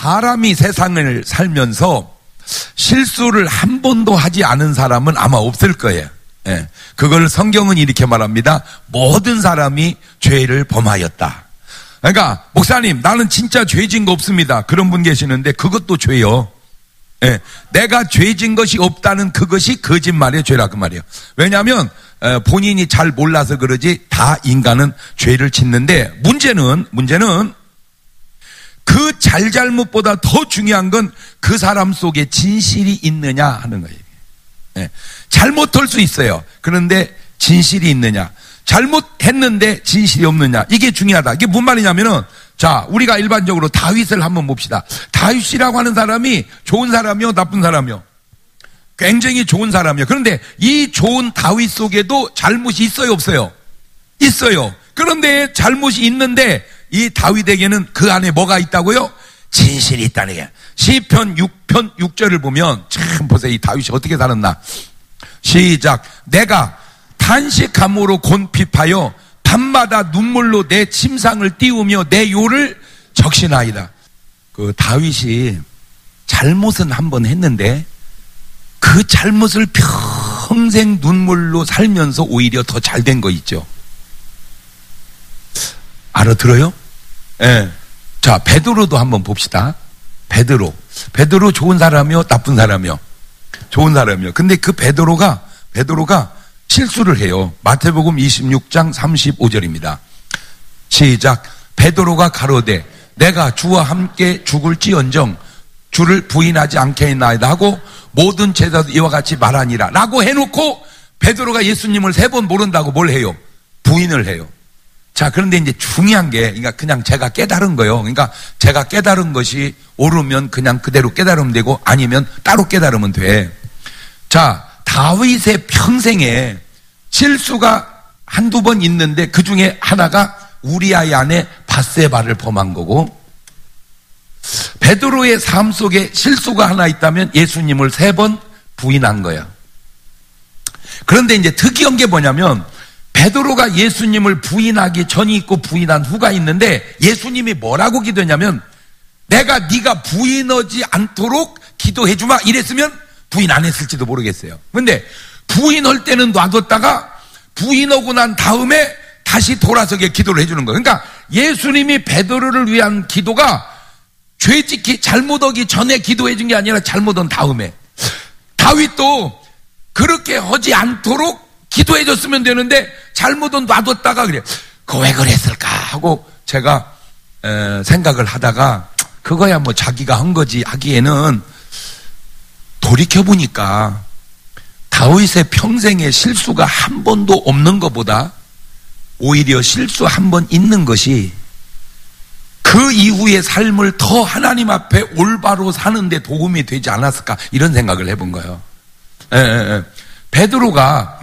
사람이 세상을 살면서 실수를 한 번도 하지 않은 사람은 아마 없을 거예요. 예. 그걸 성경은 이렇게 말합니다. 모든 사람이 죄를 범하였다. 그러니까 목사님 나는 진짜 죄진 거 없습니다. 그런 분 계시는데 그것도 죄요. 예. 내가 죄진 것이 없다는 그것이 거짓말이에요. 죄라 그 말이에요. 왜냐하면 본인이 잘 몰라서 그러지 다 인간은 죄를 짓는데 문제는 그 잘잘못보다 더 중요한 건 그 사람 속에 진실이 있느냐 하는 거예요. 예. 잘못할 수 있어요. 그런데 진실이 있느냐. 잘못했는데 진실이 없느냐. 이게 중요하다. 이게 무슨 말이냐면은 자, 우리가 일반적으로 다윗을 한번 봅시다. 다윗이라고 하는 사람이 좋은 사람이요, 나쁜 사람이요? 굉장히 좋은 사람이요. 그런데 이 좋은 다윗 속에도 잘못이 있어요, 없어요? 있어요. 그런데 잘못이 있는데 이 다윗에게는 그 안에 뭐가 있다고요? 진실이 있다는 게. 시편 6편 6절을 보면 참 보세요. 이 다윗이 어떻게 살았나. 시작. 내가 탄식함으로 곤핍하여 밤마다 눈물로 내 침상을 띄우며 내 요를 적시나이다. 그 다윗이 잘못은 한 번 했는데 그 잘못을 평생 눈물로 살면서 오히려 더 잘된 거 있죠. 알아들어요? 예. 자, 베드로도 한번 봅시다. 베드로 좋은 사람이요, 나쁜 사람이요? 좋은 사람이요. 근데 그 베드로가 실수를 해요. 마태복음 26장 35절입니다. 시작. 베드로가 가로되 내가 주와 함께 죽을지언정 주를 부인하지 않겠나이다 하고 모든 제자도 이와 같이 말하니라 라고 해놓고 베드로가 예수님을 3번 모른다고 뭘 해요? 부인을 해요. 자, 그런데 이제 중요한 게, 그러니까 그냥 제가 깨달은 거예요. 그러니까 제가 깨달은 것이 옳으면 그냥 그대로 깨달으면 되고 아니면 따로 깨달으면 돼. 자, 다윗의 평생에 실수가 한두 번 있는데 그 중에 하나가 우리아의 아내 밧세바를 범한 거고, 베드로의 삶 속에 실수가 하나 있다면 예수님을 3번 부인한 거야. 그런데 이제 특이한 게 뭐냐면 베드로가 예수님을 부인하기 전이 있고 부인한 후가 있는데 예수님이 뭐라고 기도했냐면 내가 네가 부인하지 않도록 기도해주마 이랬으면 부인 안 했을지도 모르겠어요. 근데 부인할 때는 놔뒀다가 부인하고 난 다음에 다시 돌아서게 기도를 해주는 거예요. 그러니까 예수님이 베드로를 위한 기도가 죄짓기 잘못하기 전에 기도해준 게 아니라 잘못한 다음에. 다윗도 그렇게 하지 않도록 기도해줬으면 되는데 잘못은 놔뒀다가 그래. 그거 왜 그랬을까 하고 제가 생각을 하다가 그거야 뭐 자기가 한 거지 하기에는 돌이켜보니까 다윗의 평생에 실수가 한 번도 없는 것보다 오히려 실수 한 번 있는 것이 그 이후의 삶을 더 하나님 앞에 올바로 사는데 도움이 되지 않았을까 이런 생각을 해본 거예요. 베드로가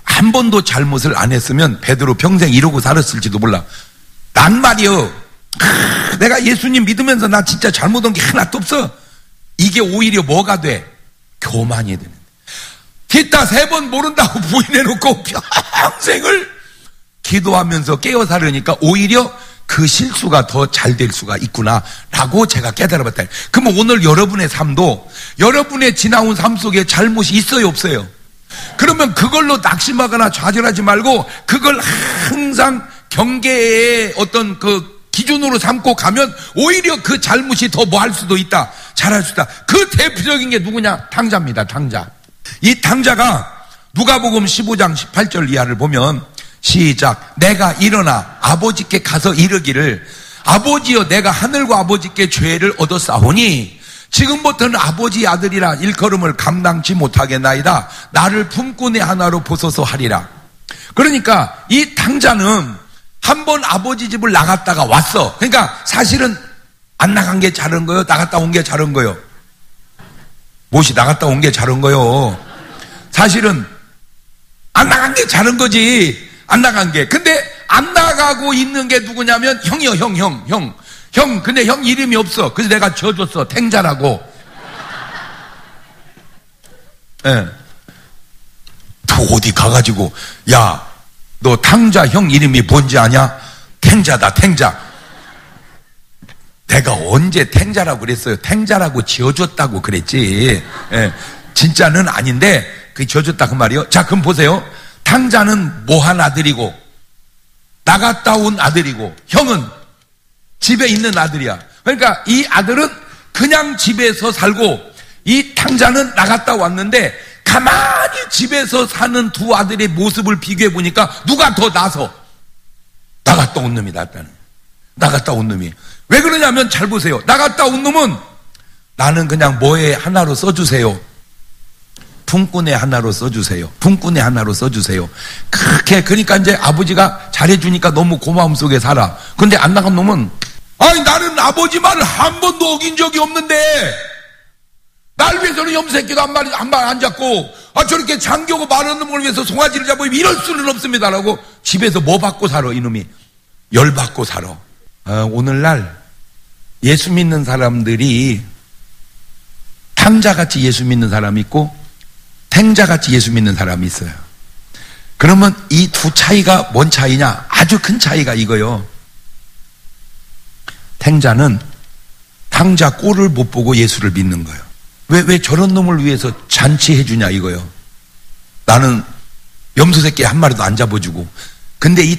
한 번도 잘못을 안 했으면 베드로 평생 이러고 살았을지도 몰라. 난 말이요, 내가 예수님 믿으면서 나 진짜 잘못한 게 하나도 없어. 이게 오히려 뭐가 돼? 교만이 되는. 기타 3번 모른다고 부인해놓고 평생을 기도하면서 깨어 살으니까 오히려 그 실수가 더 잘 될 수가 있구나 라고 제가 깨달아봤다. 그러면 오늘 여러분의 삶도 여러분의 지나온 삶 속에 잘못이 있어요, 없어요? 그러면 그걸로 낙심하거나 좌절하지 말고 그걸 항상 경계의 어떤 그 기준으로 삼고 가면 오히려 그 잘못이 더 뭐 할 수도 있다, 잘할 수 있다. 그 대표적인 게 누구냐? 탕자입니다. 탕자. 이 탕자가 누가복음 15장 18절 이하를 보면 시작. 내가 일어나 아버지께 가서 이르기를 아버지여 내가 하늘과 아버지께 죄를 얻었사오니 지금부터는 아버지 아들이라 일컬음을 감당치 못하겠나이다. 나를 품꾼의 하나로 보소서 하리라. 그러니까 이 탕자는 한 번 아버지 집을 나갔다가 왔어. 그러니까 사실은 안 나간 게 잘한 거요? 나갔다 온 게 잘한 거요? 못이 나갔다 온 게 잘한 거요? 사실은 안 나간 게 잘한 거지. 안 나간 게. 근데 안 나가고 있는 게 누구냐면 형이요. 형. 근데 형 이름이 없어. 그래서 내가 지어줬어. 탱자라고. 예. 또 어디 가가지고 야, 너 탕자 형 이름이 뭔지 아냐? 탱자다, 탱자. 내가 언제 탱자라고 그랬어요? 탱자라고 지어줬다고 그랬지. 예, 진짜는 아닌데 그 지어줬다 그 말이요. 자, 그럼 보세요. 탕자는 뭐한 아들이고 나갔다 온 아들이고 형은 집에 있는 아들이야. 그러니까 이 아들은 그냥 집에서 살고 이 탕자는 나갔다 왔는데 가만히 집에서 사는 두 아들의 모습을 비교해 보니까 누가 더 나서? 나갔다 온 놈이 낫다는. 나갔다 온 놈이. 왜 그러냐면 잘 보세요. 나갔다 온 놈은 나는 그냥 뭐에 하나로 써주세요. 품꾼의 하나로 써주세요. 품꾼의 하나로 써주세요. 그러니까 이제 아버지가 잘해주니까 너무 고마움 속에 살아. 근데 안 나간 놈은 아니 나는 아버지 말을 한 번도 어긴 적이 없는데 날 위해서는 염새끼도 한 말 안 잡고 저렇게 장교고 말하는 놈을 위해서 송아지를 잡고 이럴 수는 없습니다라고 집에서 뭐 받고 살아 이놈이. 열 받고 살아. 오늘날 예수 믿는 사람들이 탕자같이 예수 믿는 사람이 있고 탱자같이 예수 믿는 사람이 있어요. 그러면 이 두 차이가 뭔 차이냐? 아주 큰 차이가 이거요. 탱자는 탕자 꼴을 못 보고 예수를 믿는 거예요. 왜 저런 놈을 위해서 잔치해 주냐 이거요. 나는 염소 새끼 한 마리도 안 잡아주고. 근데 이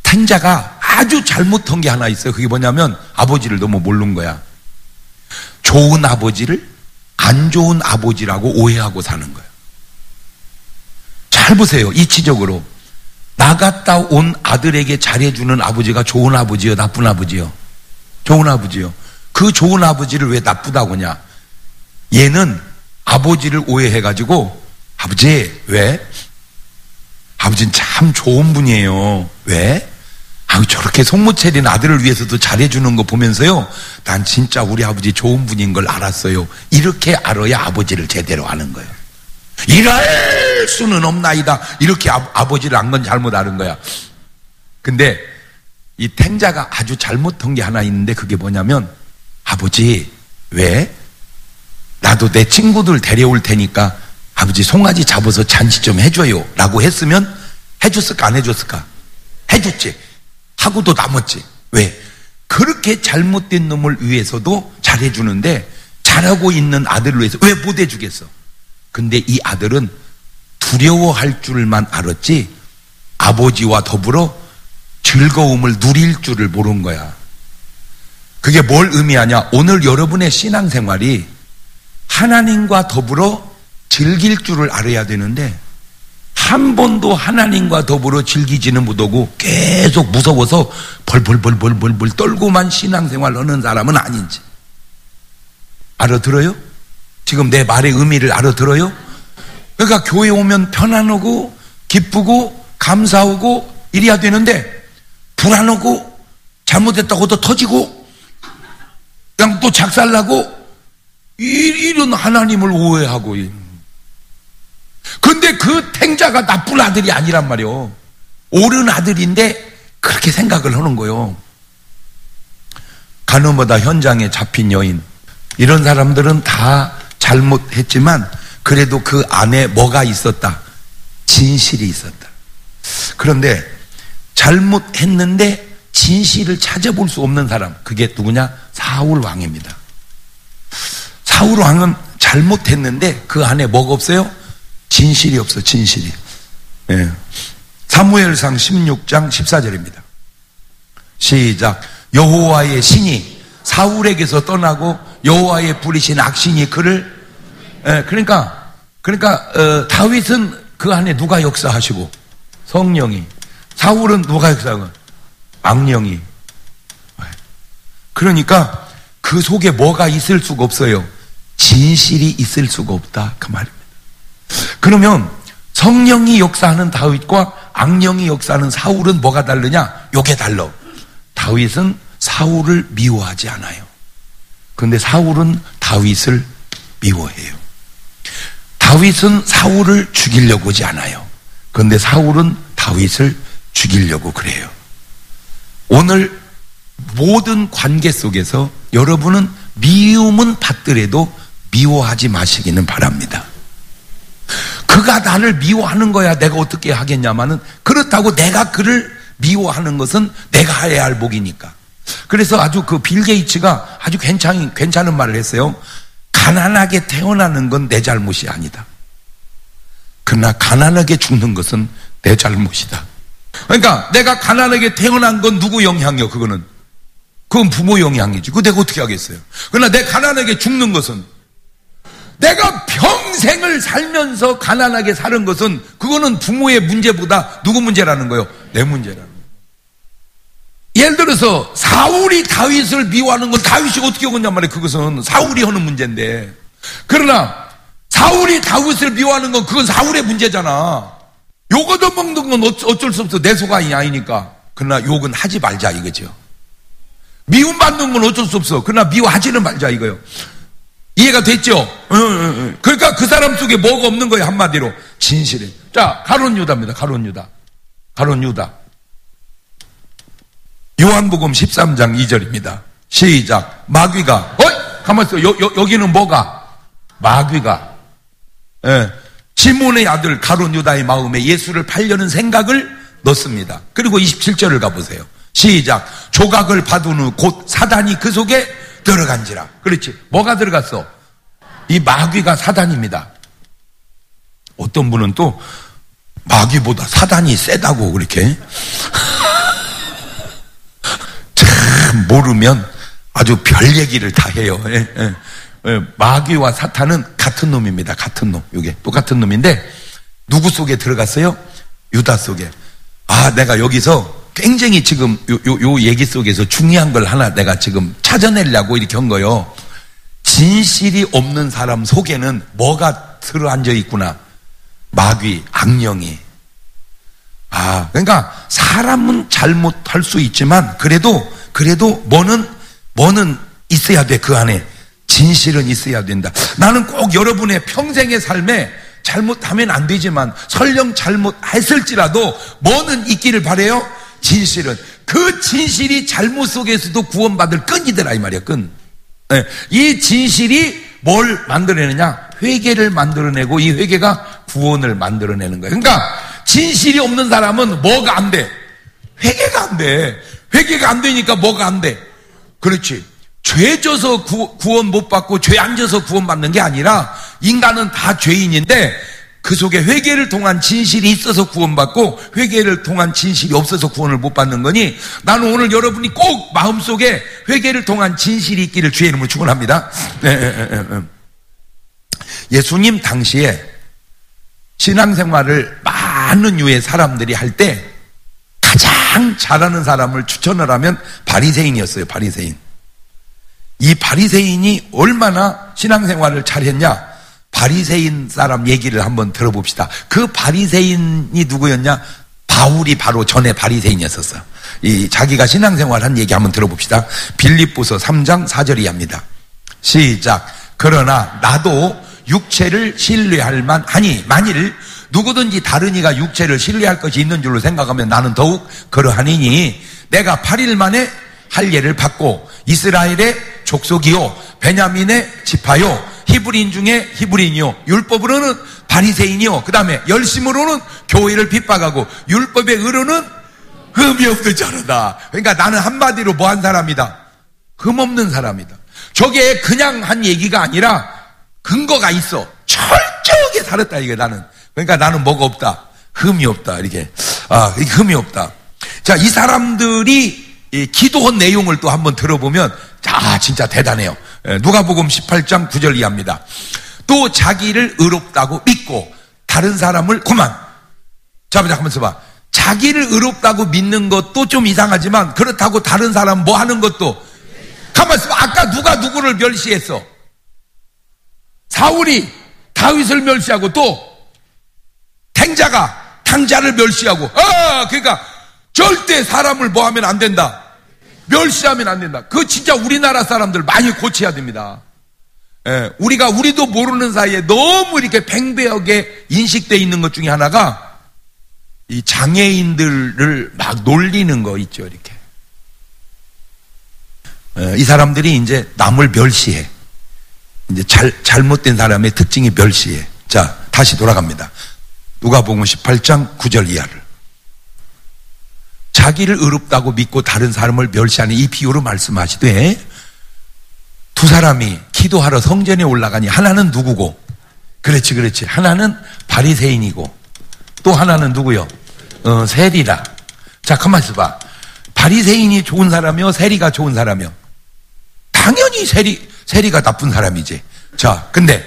탱자가 아주 잘못한 게 하나 있어요. 그게 뭐냐면 아버지를 너무 모르는 거야. 좋은 아버지를 안 좋은 아버지라고 오해하고 사는 거예요. 잘 보세요. 이치적으로 나갔다 온 아들에게 잘해주는 아버지가 좋은 아버지요, 나쁜 아버지요? 좋은 아버지요. 그 좋은 아버지를 왜 나쁘다고 하냐? 얘는 아버지를 오해해가지고 아버지 왜? 아버지는 참 좋은 분이에요. 왜? 저렇게 속못 차린 아들을 위해서도 잘해주는 거 보면서요, 난 진짜 우리 아버지 좋은 분인 걸 알았어요. 이렇게 알아야 아버지를 제대로 아는 거예요. 이럴 수는 없나이다. 이렇게 아버지를 안 건 잘못 아는 거야. 근데 이 탱자가 아주 잘못한 게 하나 있는데 그게 뭐냐면 아버지 왜? 나도 내 친구들 데려올 테니까 아버지 송아지 잡아서 잔치 좀 해줘요 라고 했으면 해줬을까 안 해줬을까? 해줬지. 하고도 남았지. 왜? 그렇게 잘못된 놈을 위해서도 잘해주는데 잘하고 있는 아들을 위해서 왜 못 해주겠어? 근데 이 아들은 두려워할 줄만 알았지 아버지와 더불어 즐거움을 누릴 줄을 모른 거야. 그게 뭘 의미하냐? 오늘 여러분의 신앙생활이 하나님과 더불어 즐길 줄을 알아야 되는데 한 번도 하나님과 더불어 즐기지는 못하고 계속 무서워서 벌벌 떨고만 신앙생활 하는 사람은 아닌지 알아들어요? 지금 내 말의 의미를 알아들어요? 그러니까 교회 오면 편안하고 기쁘고 감사하고 이래야 되는데 불안하고 잘못했다고 또 터지고 그냥 또 작살나고 이런 하나님을 오해하고. 근데 그 탱자가 나쁜 아들이 아니란 말이요. 옳은 아들인데 그렇게 생각을 하는 거요. 간호보다 현장에 잡힌 여인, 이런 사람들은 다 잘못했지만 그래도 그 안에 뭐가 있었다? 진실이 있었다. 그런데 잘못했는데 진실을 찾아볼 수 없는 사람, 그게 누구냐? 사울 왕입니다. 사울 왕은 잘못했는데 그 안에 뭐가 없어요? 진실이 없어. 진실이. 예. 사무엘상 16장 14절입니다. 시작. 여호와의 신이 사울에게서 떠나고 여호와의 부리신 악신이 그를. 그러니까 다윗은 그 안에 누가 역사하시고? 성령이. 사울은 누가 역사하고? 악령이. 그러니까 그 속에 뭐가 있을 수가 없어요. 진실이 있을 수가 없다 그 말입니다. 그러면 성령이 역사하는 다윗과 악령이 역사하는 사울은 뭐가 다르냐? 요게 달라. 다윗은 사울을 미워하지 않아요. 그런데 사울은 다윗을 미워해요. 다윗은 사울을 죽이려고 하지 않아요. 그런데 사울은 다윗을 죽이려고 그래요. 오늘 모든 관계 속에서 여러분은 미움은 받더라도 미워하지 마시기는 바랍니다. 그가 나를 미워하는 거야 내가 어떻게 하겠냐마는, 그렇다고 내가 그를 미워하는 것은 내가 해야 할 목이니까. 그래서 아주 그 빌 게이츠가 아주 괜찮은 말을 했어요. 가난하게 태어나는 건 내 잘못이 아니다. 그러나 가난하게 죽는 것은 내 잘못이다. 그러니까 내가 가난하게 태어난 건 누구 영향이요? 그건 부모 영향이지. 그거 내가 어떻게 하겠어요? 그러나 내 가난하게 죽는 것은, 내가 평생을 살면서 가난하게 사는 것은, 그거는 부모의 문제보다 누구 문제라는 거예요? 내 문제라는 거예요. 예를 들어서 사울이 다윗을 미워하는 건 다윗이 어떻게 했냔 말이에요. 그것은 사울이 하는 문제인데, 그러나 사울이 다윗을 미워하는 건 그건 사울의 문제잖아. 욕 얻어먹는 건 어쩔 수 없어. 내 소관이 아니니까. 그러나 욕은 하지 말자 이거죠. 미움받는 건 어쩔 수 없어. 그러나 미워하지는 말자 이거요. 이해가 됐죠? 그러니까 그 사람 속에 뭐가 없는 거예요. 한마디로 진실해. 자, 가룟 유다입니다. 가룟 유다. 요한복음 13장 2절입니다. 시작. 마귀가, 가만 있어. 여기는 뭐가? 마귀가, 시몬의 아들 가룟 유다의 마음에 예수를 팔려는 생각을 넣습니다. 그리고 27절을 가보세요. 시작. 조각을 받은 후 곧 사단이 그 속에 들어간지라. 그렇지. 뭐가 들어갔어? 이 마귀가 사단입니다. 어떤 분은 또 마귀보다 사단이 세다고 그렇게 참 모르면 아주 별 얘기를 다 해요. 마귀와 사탄은 같은 놈입니다. 같은 놈. 이게 똑같은 놈인데 누구 속에 들어갔어요? 유다 속에. 내가 여기서 굉장히 지금 요 얘기 속에서 중요한 걸 하나 내가 지금 찾아내려고 이렇게 한 거요. 진실이 없는 사람 속에는 뭐가 들어앉아 있구나. 마귀, 악령이. 그러니까 사람은 잘못할 수 있지만 그래도 뭐는 있어야 돼. 그 안에 진실은 있어야 된다. 나는 꼭 여러분의 평생의 삶에 잘못하면 안 되지만 설령 잘못했을지라도 뭐는 있기를 바라요? 진실은. 그 진실이 잘못 속에서도 구원받을 끈이더라 이 말이야. 끈. 이 진실이 뭘 만들어내느냐? 회개를 만들어내고 이 회개가 구원을 만들어내는 거예요. 그러니까 진실이 없는 사람은 뭐가 안 돼? 회개가 안 돼. 회개가 안 되니까 뭐가 안 돼? 그렇지. 죄 져서 구원 못 받고 죄 안 져서 구원 받는 게 아니라 인간은 다 죄인인데 그 속에 회개를 통한 진실이 있어서 구원받고 회개를 통한 진실이 없어서 구원을 못 받는 거니, 나는 오늘 여러분이 꼭 마음속에 회개를 통한 진실이 있기를 주의 이름으로 축원합니다. 예수님 당시에 신앙생활을 많은 유의 사람들이 할 때 가장 잘하는 사람을 추천을 하면 바리새인이었어요. 바리새인. 이 바리새인이 얼마나 신앙생활을 잘했냐? 바리새인 사람 얘기를 한번 들어봅시다. 그 바리새인이 누구였냐? 바울이 바로 전에 바리새인이었었어. 자기가 신앙생활한 얘기 한번 들어봅시다. 빌립보서 3장 4절 이하입니다. 시작. 그러나 나도 육체를 신뢰할 만하니 만일 누구든지 다른 이가 육체를 신뢰할 것이 있는 줄로 생각하면 나는 더욱 그러하니니 내가 8일 만에 할례를 받고 이스라엘의 족속이요 베냐민의 지파요 히브리인 중에 히브리인이요 율법으로는 바리새인이요 그 다음에 열심으로는 교회를 핍박하고 율법의 의로는 흠이 없는 자로다. 그러니까 나는 한마디로 뭐한 사람이다? 흠 없는 사람이다. 저게 그냥 한 얘기가 아니라 근거가 있어. 철저하게 살았다 이게 나는. 그러니까 나는 뭐가 없다? 흠이 없다. 이렇게 흠이 없다. 자, 이 사람들이 기도한 내용을 또 한번 들어보면 진짜 대단해요. 누가복음 18장 9절 이하입니다. 또 자기를 의롭다고 믿고 다른 사람을 잠깐만 있어봐. 자기를 의롭다고 믿는 것도 좀 이상하지만 그렇다고 다른 사람 뭐 하는 것도 가만 있어봐. 아까 누가 누구를 멸시했어? 사울이 다윗을 멸시하고 또 탱자가 탕자를 멸시하고 그러니까 절대 사람을 뭐 하면 안 된다. 멸시하면 안 된다. 그거 진짜 우리나라 사람들 많이 고쳐야 됩니다. 우리도 모르는 사이에 너무 이렇게 팽배하게 인식되어 있는 것 중에 하나가 이 장애인들을 막 놀리는 거 있죠, 이렇게. 이 사람들이 이제 남을 멸시해. 이제 잘못된 사람의 특징이 멸시해. 자, 다시 돌아갑니다. 누가복음 18장 9절 이하를. 자기를 의롭다고 믿고 다른 사람을 멸시하는 이 비유로 말씀하시되, 두 사람이 기도하러 성전에 올라가니 하나는 누구고? 그렇지. 하나는 바리새인이고 또 하나는 누구요? 세리라. 자, 가만 있어봐. 바리새인이 좋은 사람이요, 세리가 좋은 사람이요? 당연히 세리가 나쁜 사람이지. 자, 근데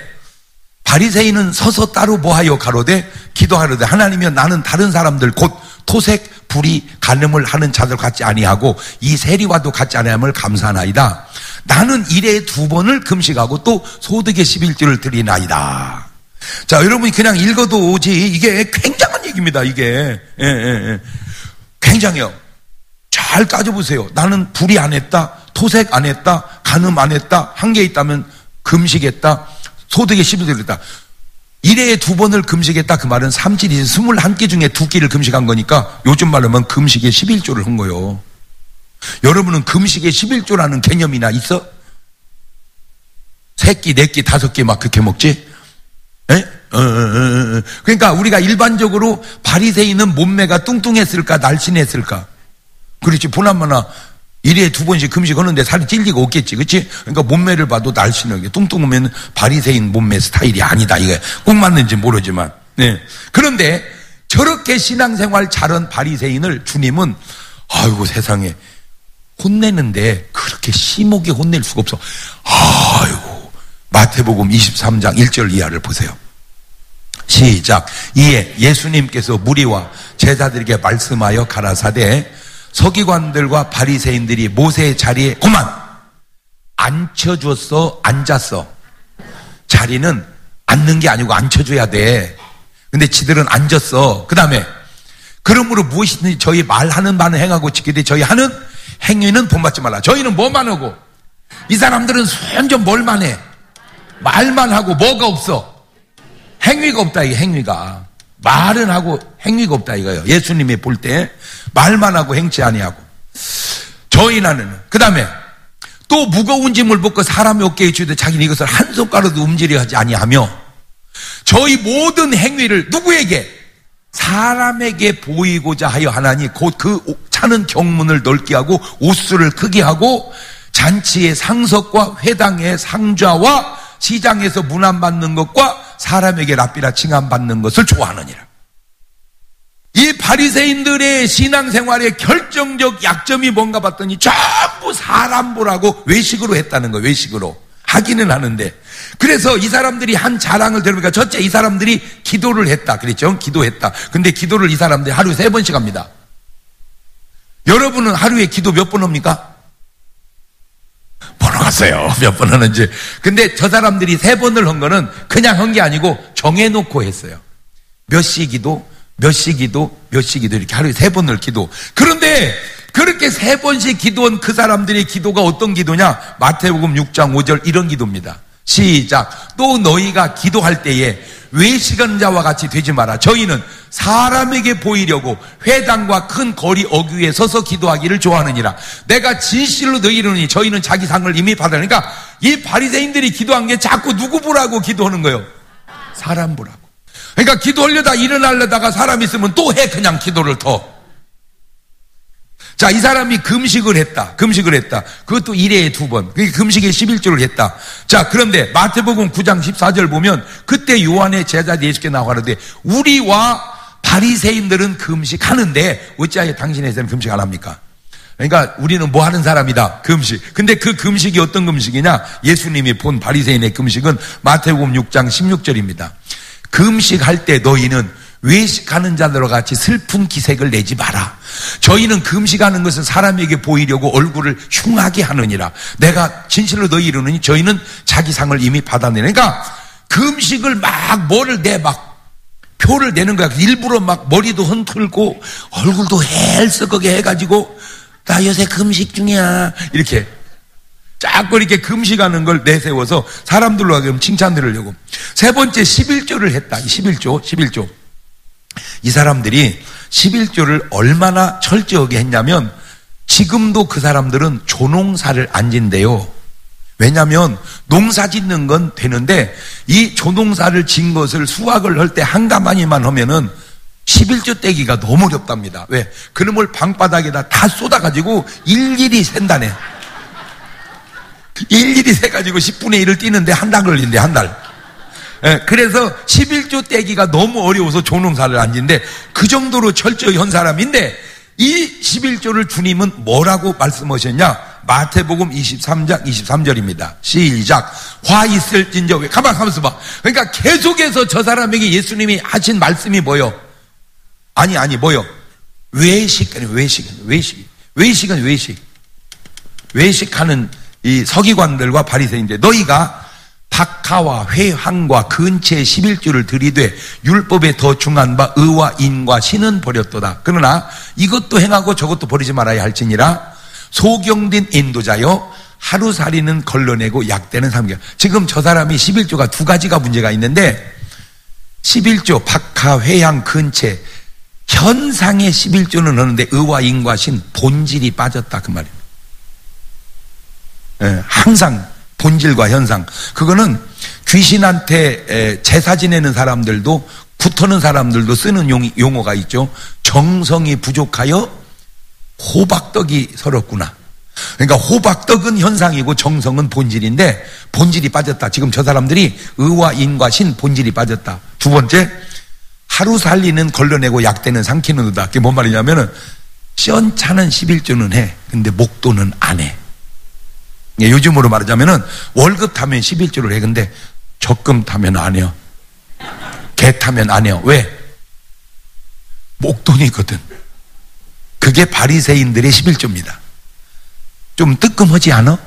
바리새인은 서서 따로 뭐하여 가로되 기도하려되 하나님이여 나는 다른 사람들 곧 토색, 불의, 간음을 하는 자들 같지 아니하고 이 세리와도 같지 아니함을 감사하나이다. 나는 일에 2번을 금식하고 또 소득의 11조를 드리나이다. 자, 여러분이 그냥 읽어도 오지 이게 굉장한 얘기입니다. 이게 굉장해요. 잘 따져보세요. 나는 불의 안 했다, 토색 안 했다, 간음 안 했다, 한 개 있다면 금식했다, 소득의 11조를 했다. 일에 2번을 금식했다. 그 말은 37이 21개 중에 2끼를 금식한 거니까 요즘 말로 하면 금식의 11조를 한 거예요. 여러분은 금식의 11조라는 개념이나 있어? 3끼, 4끼, 5끼 막 그렇게 먹지? 그러니까 우리가 일반적으로 바리새인은 몸매가 뚱뚱했을까 날씬했을까? 그렇지. 보나마나 일에 2번씩 금식하는데 살이 찔 리가 없겠지. 그렇지? 그러니까 몸매를 봐도 날씬하게 뚱뚱하면 바리새인 몸매 스타일이 아니다. 이게 꼭 맞는지 모르지만. 네. 그런데 저렇게 신앙생활 잘한 바리새인을 주님은 아이고 세상에 혼내는데 그렇게 심하게 혼낼 수가 없어. 아이고. 마태복음 23장 1절 이하를 보세요. 시작. 이에 예수님께서 무리와 제자들에게 말씀하여 가라사대 서기관들과 바리새인들이 모세의 자리에 그만 앉혀줬어. 앉았어. 자리는 앉는 게 아니고 앉혀줘야 돼. 근데 지들은 앉았어. 그 다음에 그러므로 무엇이든지 저희 말하는 바는 행하고 지키되 저희 하는 행위는 본받지 말라. 저희는 뭐만 하고 이 사람들은 완전 뭘만 해. 말만 하고 뭐가 없어. 행위가 없다. 이게 행위가. 말은 하고 행위가 없다 이거예요. 예수님이 볼 때 말만 하고 행치 아니하고. 저희는 그 다음에 또 무거운 짐을 벗고 사람의 어깨에 쥐되 자기는 이것을 한 손가락도 움직이려 하지 아니하며 저희 모든 행위를 누구에게? 사람에게 보이고자 하여 하나니 곧 그 차는 경문을 넓게 하고 옷수를 크게 하고 잔치의 상석과 회당의 상좌와 시장에서 문안받는 것과 사람에게 랍비라 칭함받는 것을 좋아하느니라. 이 바리새인들의 신앙생활의 결정적 약점이 뭔가 봤더니 전부 사람 보라고 외식으로 했다는 거예요. 외식으로. 하기는 하는데. 그래서 이 사람들이 한 자랑을 들으니까 첫째 이 사람들이 기도를 했다. 그랬죠? 기도했다. 근데 기도를 이 사람들이 하루에 3번씩 합니다. 여러분은 하루에 기도 몇 번 합니까? 모르겠어요. 몇 번 하는지. 근데 저 사람들이 3번을 한 거는 그냥 한 게 아니고 정해놓고 했어요. 몇 시 기도, 몇 시 기도, 몇 시 기도 이렇게 하루에 3번을 기도. 그런데 그렇게 3번씩 기도한 그 사람들의 기도가 어떤 기도냐? 마태복음 6장 5절 이런 기도입니다. 시작. 또 너희가 기도할 때에 외식하는 자와 같이 되지 마라. 저희는 사람에게 보이려고 회당과 큰 거리 어귀에 서서 기도하기를 좋아하느니라. 내가 진실로 너희를 이르노니 저희는 자기 상을 이미 받으니까 이 바리새인들이 기도한 게 자꾸 누구 보라고 기도하는 거예요? 사람 보라고. 그러니까 기도하려다 일어나려다가 사람 있으면 또 해 그냥 기도를 더. 자, 이 사람이 금식을 했다. 그것도 1회에 2번. 그게 금식에 11조를 했다. 자, 그런데 마태복음 9장 14절 보면 그때 요한의 제자 예수께 나와가는데 우리와 바리새인들은 금식하는데 어찌하여 당신에서는 금식 안 합니까? 그러니까 우리는 뭐 하는 사람이다. 금식. 근데 그 금식이 어떤 금식이냐? 예수님이 본 바리새인의 금식은 마태복음 6장 16절입니다. 금식할 때 너희는 외식하는 자들과 같이 슬픈 기색을 내지 마라. 저희는 금식하는 것은 사람에게 보이려고 얼굴을 흉하게 하느니라. 내가 진실로 너희 이르노니 저희는 자기 상을 이미 받았느니라. 그러니까 금식을 막 뭐를 내 막 표를 내는 거야. 일부러 막 머리도 흔들고 얼굴도 헬썩하게 해가지고 나 요새 금식 중이야 이렇게 자꾸 이렇게 금식하는 걸 내세워서 사람들로 하여금 칭찬 들으려고. 3번째 11조를 했다. 11조. 이 사람들이 11조를 얼마나 철저하게 했냐면 지금도 그 사람들은 조농사를 안 진대요. 왜냐하면 농사 짓는 건 되는데 이 조농사를 진 것을 수확을 할 때 한 가마니만 하면은 11조 떼기가 너무 어렵답니다. 왜? 그놈을 방바닥에다 다 쏟아가지고 일일이 센다네. 일일이 세가지고 10분의 1을 띄는데 한 달 걸린대, 한 달. 그래서 11조 떼기가 너무 어려워서 조농사를 안 짓는데 그 정도로 철저히 한 사람인데 이 11조를 주님은 뭐라고 말씀하셨냐? 마태복음 23장 23절입니다. 시작. 화 있을진저. 가만있어 봐. 그러니까 계속해서 저 사람에게 예수님이 하신 말씀이 뭐요? 아니 뭐요? 외식은 외식하는 이 서기관들과 바리새인들, 너희가 박하와 회황과 근체의 11조를 들이되 율법에 더 중한 바 의와 인과 신은 버렸도다. 그러나 이것도 행하고 저것도 버리지 말아야 할지니라. 소경된 인도자여 하루살이는 걸러내고 약대는 삼겨. 지금 저 사람이 11조가 두 가지가 문제가 있는데 11조 박하 회양 근체 현상의 11조는 하는데 의와 인과 신 본질이 빠졌다 그 말이에요. 항상 본질과 현상. 그거는 귀신한테 제사 지내는 사람들도 굿하는 사람들도 쓰는 용어가 있죠. 정성이 부족하여 호박떡이 서럽구나. 그러니까 호박떡은 현상이고 정성은 본질인데 본질이 빠졌다. 지금 저 사람들이 의와 인과 신 본질이 빠졌다. 두 번째, 하루 살리는 걸러내고 약대는 삼키는도다. 그게 뭔 말이냐면은 시원찮은 11조는 해. 근데 목도는 안 해. 요즘으로 말하자면은 월급 타면 11조를 해. 근데 적금 타면 안 해요. 개 타면 안 해요. 왜? 목돈이 있거든. 그게 바리새인들의 11조입니다. 좀 뜨끔하지 않아?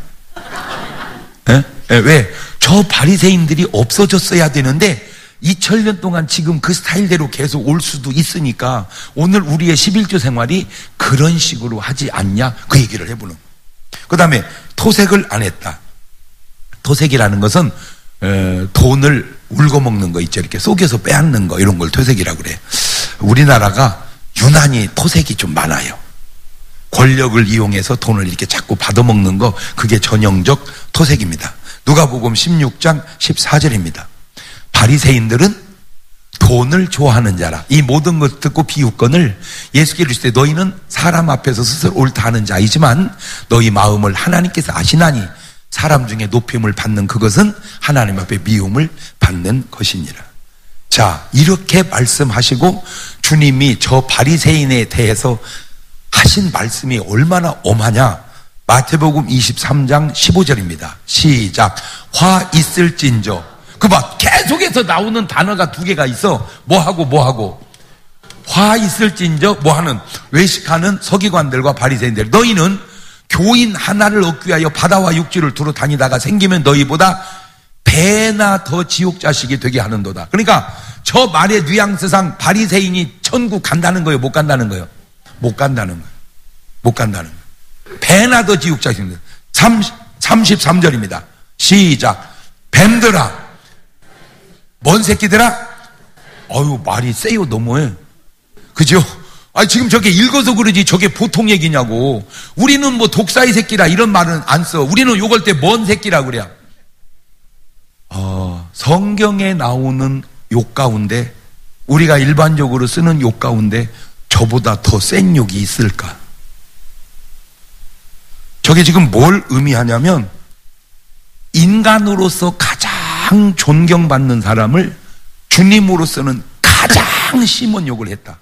왜? 저 바리새인들이 없어졌어야 되는데 2000년 동안 지금 그 스타일대로 계속 올 수도 있으니까 오늘 우리의 11조 생활이 그런 식으로 하지 않냐? 그 얘기를 해보는. 그 다음에 토색을 안 했다. 토색이라는 것은 돈을 울고먹는 거 있죠. 이렇게 속여서 빼앗는 거, 이런 걸 토색이라고 그래요. 우리나라가 유난히 토색이 좀 많아요. 권력을 이용해서 돈을 이렇게 자꾸 받아먹는 거, 그게 전형적 토색입니다. 누가복음 16장 14절입니다. 바리새인들은 돈을 좋아하는 자라. 이 모든 것 듣고 비웃건을 예수께 이르시되 너희는 사람 앞에서 스스로 옳다 하는 자이지만 너희 마음을 하나님께서 아시나니 사람 중에 높임을 받는 그것은 하나님 앞에 미움을 받는 것이니라. 자, 이렇게 말씀하시고 주님이 저 바리새인에 대해서 하신 말씀이 얼마나 엄하냐. 마태복음 23장 15절입니다. 시작. 화 있을진저. 그 봐, 계속해서 나오는 단어가 두 개가 있어. 뭐하고 화 있을진저 뭐하는, 외식하는 서기관들과 바리새인들. 너희는 교인 하나를 얻기 위하여 바다와 육지를 두루 다니다가 생기면 너희보다 배나 더 지옥 자식이 되게 하는도다. 그러니까 저 말의 뉘앙스상 바리새인이 천국 간다는 거예요, 못 간다는 거예요? 못 간다는 거예요. 배나 더 지옥 자식들. 33절입니다. 시작. 뱀들아. 뭔 새끼들아? 어휴, 말이 세요, 너무해. 그죠? 아니, 지금 저게 읽어서 그러지, 저게 보통 얘기냐고. 우리는 뭐 독사의 새끼라 이런 말은 안 써. 우리는 욕할 때 뭔 새끼라 그래요. 성경에 나오는 욕 가운데, 우리가 일반적으로 쓰는 욕 가운데 저보다 더 센 욕이 있을까? 저게 지금 뭘 의미하냐면, 인간으로서 가장 존경받는 사람을 주님으로서는 가장 심한 욕을 했다.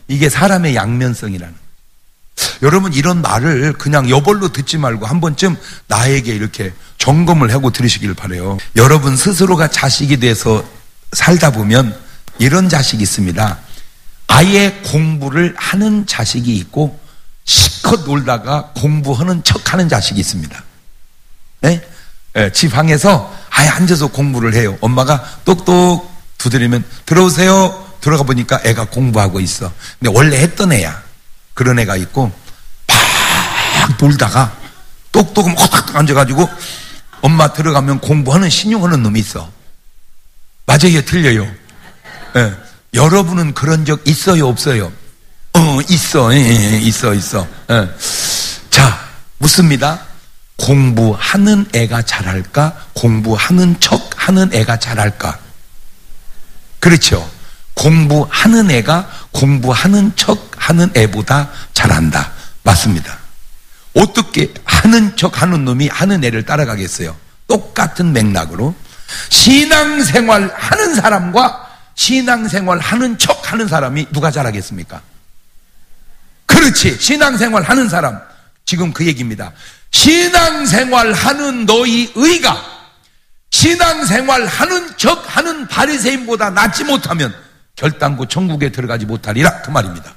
이게 사람의 양면성이라는. 여러분, 이런 말을 그냥 여벌로 듣지 말고 한 번쯤 나에게 이렇게 점검을 하고 들으시길 바라요. 여러분 스스로가 자식이 돼서 살다 보면 이런 자식이 있습니다. 아예 공부를 하는 자식이 있고 실컷 놀다가 공부하는 척하는 자식이 있습니다. 네? 집 방에서 아예 앉아서 공부를 해요. 엄마가 똑똑 두드리면 들어오세요. 들어가 보니까 애가 공부하고 있어. 근데 원래 했던 애야. 그런 애가 있고 막 놀다가 똑똑 호닥 앉아가지고 엄마 들어가면 공부하는 신용하는 놈이 있어. 맞아요, 틀려요? 네. 여러분은 그런 적 있어요, 없어요? 있어. 있어. 네. 자, 묻습니다. 공부하는 애가 잘할까? 공부하는 척 하는 애가 잘할까? 그렇죠. 공부하는 애가 공부하는 척 하는 애보다 잘한다. 맞습니다. 어떻게 하는 척 하는 놈이 하는 애를 따라가겠어요? 똑같은 맥락으로 신앙생활 하는 사람과 신앙생활 하는 척 하는 사람이 누가 잘하겠습니까? 그렇지. 신앙생활 하는 사람. 지금 그 얘기입니다. 신앙생활 하는 너희 의가 신앙생활 하는 척 하는 바리새인보다 낫지 못하면 결단코 천국에 들어가지 못하리라. 그 말입니다.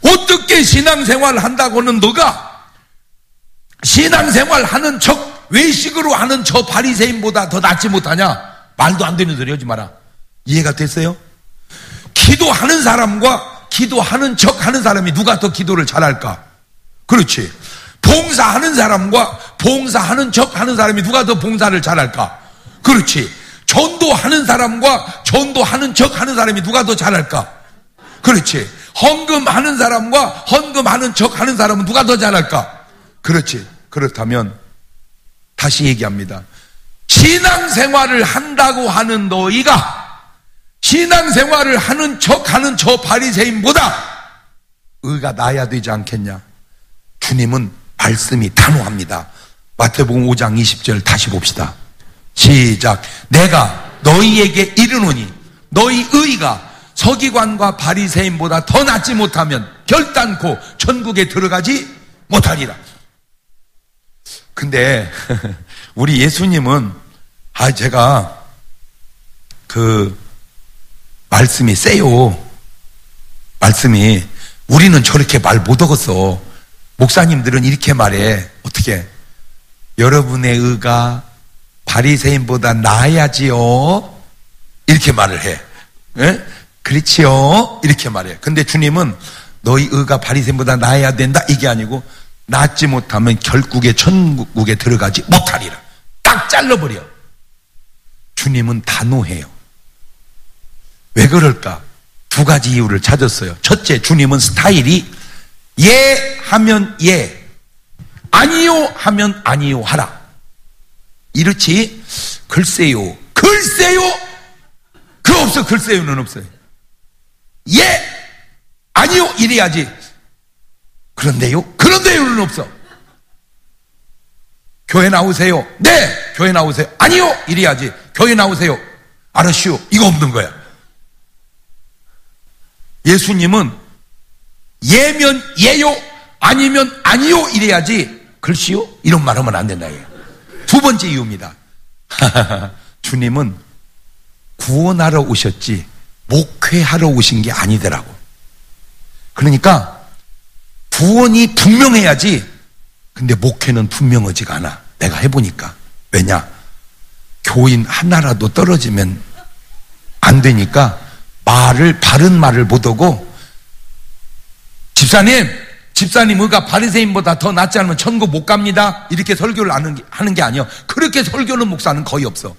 어떻게 신앙생활 한다고는 너가 신앙생활 하는 척 외식으로 하는 저 바리새인보다 더 낫지 못하냐? 말도 안 되는 소리 하지 마라. 이해가 됐어요? 기도하는 사람과 기도하는 척 하는 사람이 누가 더 기도를 잘할까? 그렇지. 봉사하는 사람과 봉사하는 척 하는 사람이 누가 더 봉사를 잘할까? 그렇지. 전도하는 사람과 전도하는 척 하는 사람이 누가 더 잘할까? 그렇지. 헌금하는 사람과 헌금하는 척 하는 사람은 누가 더 잘할까? 그렇지. 그렇다면 다시 얘기합니다. 신앙생활을 한다고 하는 너희가 신앙생활을 하는 척 하는 저 바리새인보다 의가 나야 되지 않겠냐? 주님은 말씀이 단호합니다. 마태복음 5장 20절 다시 봅시다. 시작. 내가 너희에게 이르노니 너희 의가 서기관과 바리새인보다 더 낫지 못하면 결단코 천국에 들어가지 못하리라. 근데 우리 예수님은 제가 그 말씀이 세요. 말씀이 우리는 저렇게 말 못 하겠어. 목사님들은 이렇게 말해. 어떻게? 여러분의 의가 바리새인보다 나아야지요. 이렇게 말을 해. 예? 그렇지요. 이렇게 말해. 근데 주님은 너희 의가 바리새인보다 나아야 된다. 이게 아니고 낫지 못하면 결국에 천국에 들어가지 못하리라. 딱 잘라버려. 주님은 단호해요. 왜 그럴까? 두 가지 이유를 찾았어요. 첫째, 주님은 스타일이 예 하면 예, 아니요 하면 아니요 하라. 이렇지 글쎄요, 글쎄요 그 없어. 글쎄요는 없어요. 예, 아니요 이래야지. 그런데요, 그런데요는 없어. 교회 나오세요. 네, 교회 나오세요. 아니요 이래야지. 교회 나오세요. 알았슈. 이거 없는 거야. 예수님은 예면 예요, 아니면 아니요 이래야지. 글씨요? 이런 말 하면 안 된다. 두 번째 이유입니다. 주님은 구원하러 오셨지 목회하러 오신 게 아니더라고. 그러니까 구원이 분명해야지. 근데 목회는 분명하지가 않아. 내가 해보니까. 왜냐? 교인 하나라도 떨어지면 안 되니까 바른 말을 못하고, 집사님 의가 바리새인보다 더 낫지 않으면 천국 못 갑니다. 이렇게 설교를 하는 게 아니에요. 그렇게 설교는 목사는 거의 없어.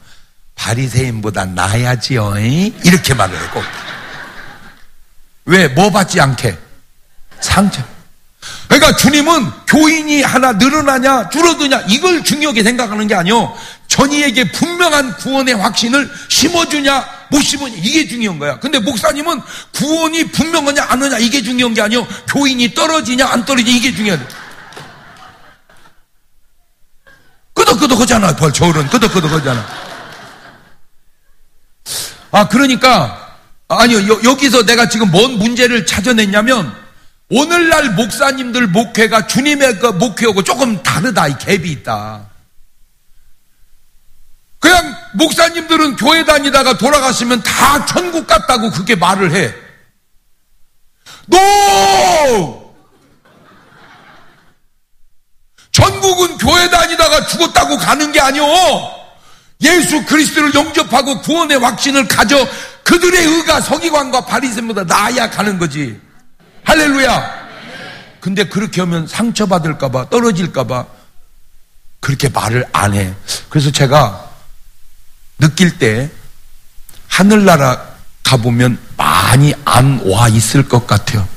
바리새인보다 나아야지요. 이렇게 말을 하고. 왜? 뭐 받지 않게? 상처. 그러니까 주님은 교인이 하나 늘어나냐 줄어드냐 이걸 중요하게 생각하는 게 아니요. 전이에게 분명한 구원의 확신을 심어주냐 못 심으냐 이게 중요한 거야. 근데 목사님은 구원이 분명하냐 안 하냐 이게 중요한 게 아니요. 교인이 떨어지냐 안 떨어지냐 이게 중요하다. 끄덕끄덕하잖아. 벌 저울은 끄덕끄덕하잖아. 그러니까 아니요, 여기서 내가 지금 뭔 문제를 찾아냈냐면 오늘날 목사님들 목회가 주님의 그 목회하고 조금 다르다. 이 갭이 있다. 그냥 목사님들은 교회 다니다가 돌아가시면 다 천국 갔다고 그렇게 말을 해. NO! 천국은 교회 다니다가 죽었다고 가는 게 아니오. 예수 그리스도를 영접하고 구원의 확신을 가져 그들의 의가 서기관과 바리새인보다 나아야 가는 거지. 할렐루야. 근데 그렇게 하면 상처받을까봐 떨어질까봐 그렇게 말을 안 해. 그래서 제가 느낄 때 하늘나라 가보면 많이 안 와 있을 것 같아요.